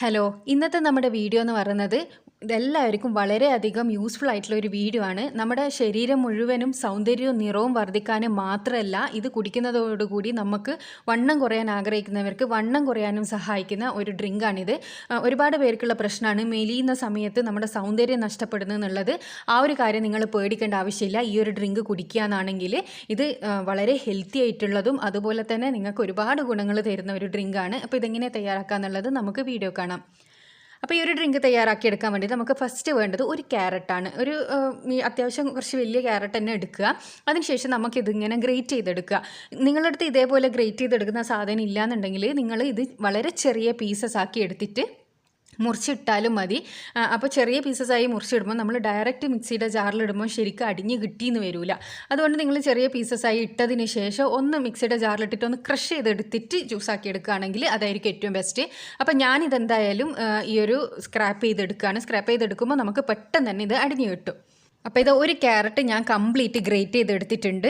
Hello, ഇന്നത്തെ നമ്മുടെ video എന്ന് പറയുന്നത് ഇതെല്ലാവർക്കും വളരെയധികം യൂസ്ഫുൾ ആയിട്ടുള്ള ഒരു വീഡിയോ ആണ്. നമ്മുടെ ശരീരം മുഴുവനും സൗന്ദര്യവും നിറവും വർദ്ധിക്കാനും മാത്രമല്ല, ഇത് കുടിക്കുന്നതോടുകൂടി നമുക്ക് വണ്ണം കുറയാൻ ആഗ്രഹിക്കുന്നവർക്ക് വണ്ണം കുറയാനും സഹായിക്കുന്ന ഒരു ഡ്രിങ്കാണിത്. ഒരുപാട് പേർക്കുള്ള പ്രശ്നമാണ് മെലിയുന്ന സമയത്ത് നമ്മുടെ സൗന്ദര്യം നഷ്ടപ്പെടുന്നു എന്നുള്ളത്. ആ ഒരു കാര്യം നിങ്ങൾ പേടിക്കേണ്ട ആവശ്യമില്ല. ഈ ഒരു ഡ്രിങ്ക് കുടിക്കുക എന്നാണെങ്കിൽ ഇത് വളരെ ഹെൽത്തി ആയിട്ടുള്ളതും അതുപോലെ തന്നെ നിങ്ങൾക്ക് ഒരുപാട് ഗുണങ്ങൾ തരുന്ന ഒരു ഡ്രിങ്കാണ്. അപ്പോൾ ഇതെങ്ങനെ തയ്യാറാക്കുക എന്നുള്ളത് നമുക്ക് വീഡിയോ കാണാം. അപ്പോൾ ഈ ഒരു ഡ്രിങ്ക് തയ്യാറാക്കിയെടുക്കാൻ വേണ്ടി നമുക്ക് ഫസ്റ്റ് വേണ്ടത് ഒരു ക്യാരറ്റാണ്. അത്യാവശ്യം കുറച്ച് വലിയ ക്യാരറ്റ് തന്നെ എടുക്കുക. അതിനുശേഷം നമുക്കിതിങ്ങനെ ഗ്രേറ്റ് ചെയ്തെടുക്കുക. നിങ്ങളുടെ അടുത്ത് ഇതേപോലെ ഗ്രേറ്റ് ചെയ്തെടുക്കുന്ന സാധനം ഇല്ലയെന്നുണ്ടെങ്കിൽ നിങ്ങൾ ഇത് വളരെ ചെറിയ പീസസ് ആക്കി എടുത്തിട്ട് മുറിച്ചിട്ടാലും മതി. അപ്പോൾ ചെറിയ പീസസായി മുറിച്ചിടുമ്പോൾ നമ്മൾ ഡയറക്റ്റ് മിക്സിയുടെ ജാറിലിടുമ്പോൾ ശരിക്കും അടിഞ്ഞ് കിട്ടിയെന്ന് വരില്ല. അതുകൊണ്ട് നിങ്ങൾ ചെറിയ പീസസായി ഇട്ടതിന് ശേഷം ഒന്ന് മിക്സിയുടെ ജാറിലിട്ടിട്ട് ഒന്ന് ക്രഷ് ചെയ്തെടുത്തിട്ട് ജ്യൂസാക്കി എടുക്കുകയാണെങ്കിൽ അതായിരിക്കും ഏറ്റവും ബെസ്റ്റ്. അപ്പോൾ ഞാനിതെന്തായാലും ഈ ഒരു സ്ക്രാപ്പ് ചെയ്തെടുക്കുമ്പോൾ നമുക്ക് പെട്ടെന്ന് തന്നെ ഇത് അടിഞ്ഞ് കിട്ടും. അപ്പോൾ ഇത് ഒരു ക്യാരറ്റ് ഞാൻ കംപ്ലീറ്റ് ഗ്രേറ്റ് ചെയ്തെടുത്തിട്ടുണ്ട്.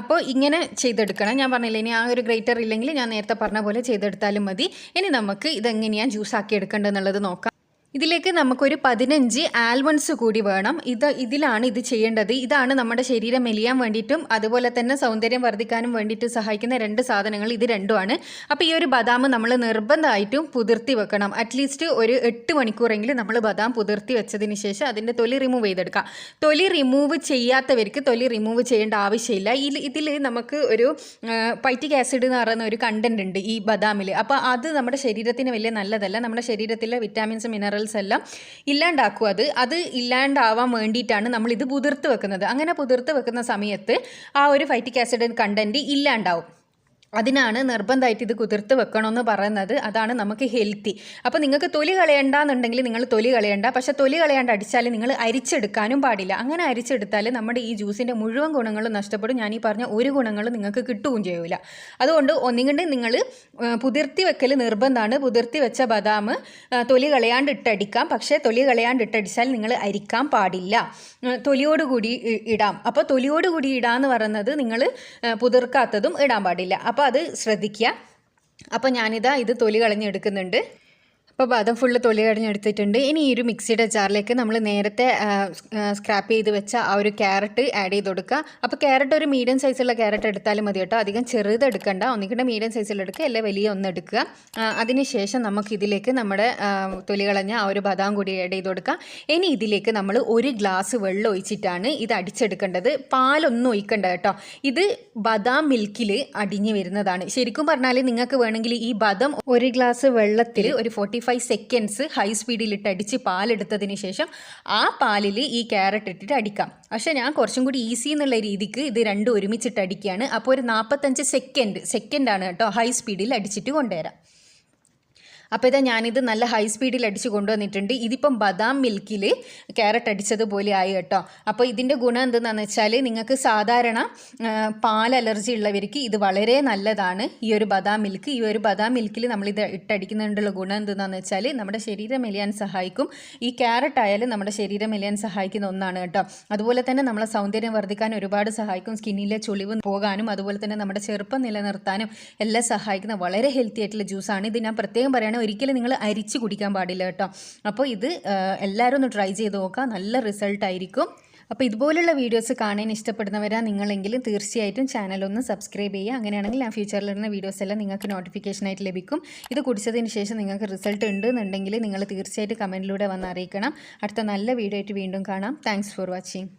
അപ്പോൾ ഇങ്ങനെ ചെയ്തെടുക്കണം. ഞാൻ പറഞ്ഞില്ലേ, ഇനി ആ ഒരു ഗ്രേറ്റർ ഇല്ലെങ്കിൽ ഞാൻ നേരത്തെ പറഞ്ഞ പോലെ ചെയ്തെടുത്താലും മതി. ഇനി നമുക്ക് ഇതെങ്ങനെയാണ് ജ്യൂസാക്കി എടുക്കേണ്ടതെന്നുള്ളത് നോക്കാം. ഇതിലേക്ക് നമുക്കൊരു 15 ആൽമണ്ട്സ് കൂടി വേണം. ഇതിലാണ് ഇത് ചെയ്യേണ്ടത്. ഇതാണ് നമ്മുടെ ശരീരം മെലിയാൻ വേണ്ടിയിട്ടും അതുപോലെ തന്നെ സൗന്ദര്യം വർദ്ധിക്കാനും വേണ്ടിയിട്ട് സഹായിക്കുന്ന രണ്ട് സാധനങ്ങൾ ഇത് രണ്ടുമാണ്. അപ്പോൾ ഈ ഒരു ബദാം നമ്മൾ നിർബന്ധമായിട്ടും പുതിർത്തി വെക്കണം. അറ്റ്ലീസ്റ്റ് ഒരു 8 മണിക്കൂറെങ്കിലും നമ്മൾ ബദാം പുതിർത്തി വെച്ചതിന് ശേഷം അതിൻ്റെ തൊലി റിമൂവ് ചെയ്തെടുക്കാം. തൊലി റിമൂവ് ചെയ്യാത്തവർക്ക് തൊലി റിമൂവ് ചെയ്യേണ്ട ആവശ്യമില്ല. ഇതിൽ നമുക്ക് ഒരു പൈറ്റിക് ആസിഡ് എന്ന് പറയുന്ന ഒരു കണ്ടന്റ് ഉണ്ട് ഈ ബദാമിൽ. അപ്പോൾ അത് നമ്മുടെ ശരീരത്തിന് വലിയ നല്ലതല്ല. നമ്മുടെ ശരീരത്തിലെ വിറ്റാമിൻസ് മിനറൽസ് എല്ലാം ഇല്ലാണ്ടാക്കും. അത് ഇല്ലാണ്ടാവാൻ വേണ്ടിയിട്ടാണ് നമ്മൾ ഇത് പുതിർത്ത് വെക്കുന്നത്. അങ്ങനെ പുതിർത്ത് വെക്കുന്ന സമയത്ത് ആ ഒരു ഫൈറ്റിക് ആസിഡ് കണ്ടന്റ് ഇല്ലാണ്ടാവും. അതിനാണ് നിർബന്ധമായിട്ട് ഇത് കുതിർത്ത് വെക്കണമെന്ന് പറയുന്നത്. അതാണ് നമുക്ക് ഹെൽത്തി. അപ്പോൾ നിങ്ങൾക്ക് തൊലി കളയണ്ടെന്നുണ്ടെങ്കിൽ നിങ്ങൾ തൊലി കളയണ്ട. പക്ഷേ തൊലി കളയാണ്ട് അടിച്ചാൽ നിങ്ങൾ അരിച്ചെടുക്കാനും പാടില്ല. അങ്ങനെ അരിച്ചെടുത്താൽ നമ്മുടെ ഈ ജ്യൂസിൻ്റെ മുഴുവൻ ഗുണങ്ങളും നഷ്ടപ്പെടും. ഞാൻ ഈ പറഞ്ഞ ഒരു ഗുണങ്ങളും നിങ്ങൾക്ക് കിട്ടുകയും ചെയ്യില്ല. അതുകൊണ്ട് ഒന്നുകൊണ്ട് നിങ്ങൾ പുതിർത്തി വെക്കൽ നിർബന്ധമാണ്. പുതിർത്തി വെച്ച ബദാം തൊലി കളയാണ്ട് ഇട്ടടിക്കാം. പക്ഷേ തൊലി കളയാണ്ട് ഇട്ടടിച്ചാൽ നിങ്ങൾ അരിക്കാൻ പാടില്ല. തൊലിയോടുകൂടി ഇടാം. അപ്പോൾ തൊലിയോടുകൂടി ഇടാന്ന് പറയുന്നത് നിങ്ങൾ പുതിർക്കാത്തതും ഇടാൻ പാടില്ല. അപ്പോൾ അത് ശ്രദ്ധിക്കുക. അപ്പോൾ ഞാനിതാ ഇത് തൊലി കളഞ്ഞെടുക്കുന്നുണ്ട്. അപ്പോൾ ബദാം ഫുള്ള് തൊലി കളഞ്ഞെടുത്തിട്ടുണ്ട്. ഇനി ഈ ഒരു മിക്സിയുടെ ജാറിലേക്ക് നമ്മൾ നേരത്തെ സ്ക്രാപ്പ് ചെയ്ത് വെച്ച ആ ഒരു ക്യാരറ്റ് ആഡ് ചെയ്ത് കൊടുക്കുക. അപ്പോൾ ക്യാരറ്റ് ഒരു മീഡിയം സൈസുള്ള ക്യാരറ്റ് എടുത്താലും മതി കേട്ടോ. അധികം ചെറുത് എടുക്കണ്ട. ഒന്നിക്കിട്ട് മീഡിയം സൈസിൽ എടുക്കുക, അല്ലെ വലിയ ഒന്ന് എടുക്കുക. അതിനുശേഷം നമുക്കിതിലേക്ക് നമ്മുടെ തൊലി കളഞ്ഞ ആ ഒരു ബദാം കൂടി ആഡ് ചെയ്ത് കൊടുക്കുക. ഇനി ഇതിലേക്ക് നമ്മൾ 1 ഗ്ലാസ് വെള്ളം ഒഴിച്ചിട്ടാണ് ഇത് അടിച്ചെടുക്കേണ്ടത്. പാലൊന്നും ഒഴിക്കണ്ട കേട്ടോ. ഇത് ബദാം മിൽക്കിൽ അടിഞ്ഞു വരുന്നതാണ്. ശരിക്കും പറഞ്ഞാൽ നിങ്ങൾക്ക് വേണമെങ്കിൽ ഈ ബദാം 1 ഗ്ലാസ് വെള്ളത്തിൽ ഒരു 45 സെക്കൻഡ്സ് ഹൈ സ്പീഡിലിട്ട് അടിച്ച് പാലെടുത്തതിന് ശേഷം ആ പാലിൽ ഈ ക്യാരറ്റ് ഇട്ടിട്ട് അടിക്കാം. പക്ഷേ ഞാൻ കുറച്ചും കൂടി ഈസി എന്നുള്ള രീതിക്ക് ഇത് രണ്ടും ഒരുമിച്ചിട്ട് അടിക്കുകയാണ്. അപ്പോൾ ഒരു 45 സെക്കൻഡാണ് കേട്ടോ ഹൈ സ്പീഡിൽ അടിച്ചിട്ട് കൊണ്ടുവരാം. അപ്പോൾ ഇതാ ഞാനിത് നല്ല ഹൈ സ്പീഡിൽ അടിച്ച് കൊണ്ടുവന്നിട്ടുണ്ട്. ഇതിപ്പം ബദാം മിൽക്കിൽ ക്യാരറ്റ് അടിച്ചതുപോലെ ആയി കേട്ടോ. അപ്പോൾ ഇതിൻ്റെ ഗുണം എന്തെന്ന് വെച്ചാൽ നിങ്ങൾക്ക് സാധാരണ പാൽ അലർജി ഉള്ളവർക്ക് ഇത് വളരെ നല്ലതാണ്. ഈ ഒരു ബദാം മിൽക്കിൽ നമ്മളിത് ഇട്ടടിക്കുന്നതിനുള്ള ഗുണം എന്തെന്ന് വെച്ചാൽ നമ്മുടെ ശരീരം മെലിയാൻ സഹായിക്കും. ഈ ക്യാരറ്റ് ആയാലും നമ്മുടെ ശരീരം മെലിയാൻ സഹായിക്കുന്ന ഒന്നാണ് കേട്ടോ. അതുപോലെ തന്നെ നമ്മളെ സൗന്ദര്യം വർദ്ധിക്കാൻ ഒരുപാട് സഹായിക്കും. സ്കിന്നിലെ ചുളിവ് പോകാനും അതുപോലെ തന്നെ നമ്മുടെ ചെറുപ്പം നിലനിർത്താനും എല്ലാം സഹായിക്കുന്ന വളരെ ഹെൽത്തി ആയിട്ടുള്ള ജ്യൂസാണ്. ഇത് ഞാൻ പ്രത്യേകം പറയുകയാണ്, ഒരിക്കലും നിങ്ങൾ അരിച്ച് കുടിക്കാൻ പാടില്ല കേട്ടോ. അപ്പോൾ ഇത് എല്ലാവരും ഒന്ന് ട്രൈ ചെയ്ത് നോക്കുക. നല്ല റിസൾട്ട് ആയിരിക്കും. അപ്പോൾ ഇതുപോലുള്ള വീഡിയോസ് കാണാൻ ഇഷ്ടപ്പെടുന്നവരാ നിങ്ങളെങ്കിലും തീർച്ചയായിട്ടും ചാനലൊന്ന് സബ്സ്ക്രൈബ് ചെയ്യുക. അങ്ങനെയാണെങ്കിൽ ഞാൻ ഫ്യൂച്ചറിലിടുന്ന വീഡിയോസ് എല്ലാം നിങ്ങൾക്ക് നോട്ടിഫിക്കേഷനായിട്ട് ലഭിക്കും. ഇത് കുടിച്ചതിന് ശേഷം നിങ്ങൾക്ക് റിസൾട്ട് ഉണ്ടെന്നുണ്ടെങ്കിൽ നിങ്ങൾ തീർച്ചയായിട്ടും കമൻറ്റിലൂടെ വന്ന് അറിയിക്കണം. അടുത്ത നല്ല വീഡിയോ ആയിട്ട് വീണ്ടും കാണാം. Thanks for watching.